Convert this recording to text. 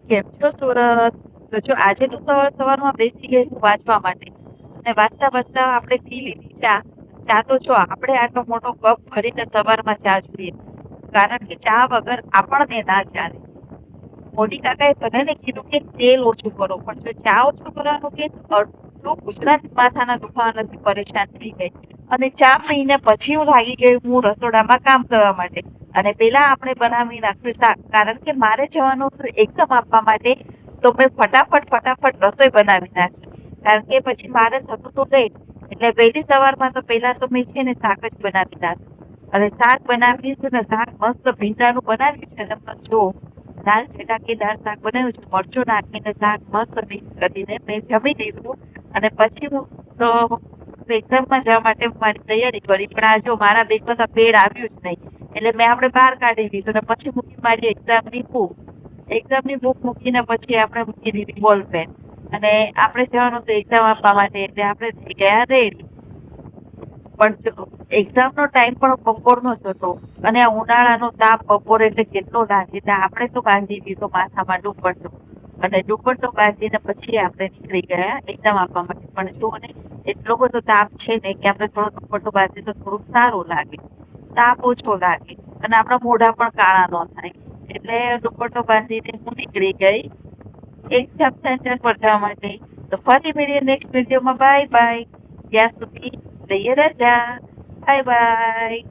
કેમ છો સુરત? તો જો આજે તો સવારમાં બેસી ગઈ હું વાંચવા માટે અને વાંચતા વાંચતા આપણે પી લીધી ચા. ચા તો જો આપણે આટલો મોટો કપ ભરીને સવારમાં ચા જોઈએ, કારણ કે ચા વગર આપણને ના ચાલે. મોદી કાકાએ બધાને કીધું કે તેલ ઓછું કરો, પણ જો ચા ઓછું કરવાનું કે અડધું ગુજરાત માથાના દુખાવાથી પરેશાન થઈ જાય. અને ચા પીને પછી હું લાગી ગઈ હું રસોડામાં કામ કરવા માટે. અને પેલા આપણે બનાવી નાખ્યું શાક, કારણ કે મારે જવાનું હતું એક્ઝામ આપવા માટે. તો મેં ફટાફટ રસોઈ બનાવી નાખી, કારણ કે પછી મારે થતું હતું લેટ. એટલે વહેલી સવારમાં તો પેલા તો મેં છે ને શાક જ બનાવી નાખ્યું. અને શાક બનાવી દીધું ને, શાક મસ્ત ભીંડાનું બનાવ્યું છે ને, જો દાળ ચટાકેદાર શાક બનાવ્યું છે, મરચું નાખીને શાક મસ્ત મિક્સ કરીને મેં જમી લીધું. અને પછી હું તો એક્ઝામમાં જવા માટે મારી તૈયારી કરી, પણ આ જો મારા બેગમાં તો પેડ આવ્યું જ નહીં. એટલે મેં આપણે બહાર કાઢી દીધું ને પછી મૂકી મારી એક્ઝામની બુક. એક્ઝામની બુક મૂકીને પછી આપણે મૂકી દીધી બોલ પેન. અને આપણે જવાનું હતું એક્ઝામ આપવા માટે, એટલે આપણે થઈ ગયા રેડી. પણ જો એક્ઝામનો ટાઈમ પણ બપોરનો જ હતો, અને આ ઉનાળાનો તાપ બપોરે એટલે કેટલો લાગે. એટલે આપણે તો બાંધી દીધો માથામાં દુપટ્ટો, અને દુપટ્ટો બાંધીને પછી આપણે નીકળી ગયા એક્ઝામ આપવા માટે. પણ જો ને એટલો બધો તાપ છે ને કે આપણે થોડો દુપટ્ટો બાંધીએ તો થોડુંક સારું લાગે, તાપ ઓછો લાગે અને આપણા મોઢા પણ કાળા ન થાય. એટલે દુપટ્ટો બાંધીને હું નીકળી ગઈ એક્ઝામ સેન્ટર પર જવા માટે. તો ફરી મળીએ નેક્સ્ટ વિડીયોમાં. Bye bye. ત્યાં સુધી લઈએ રજા. Bye bye.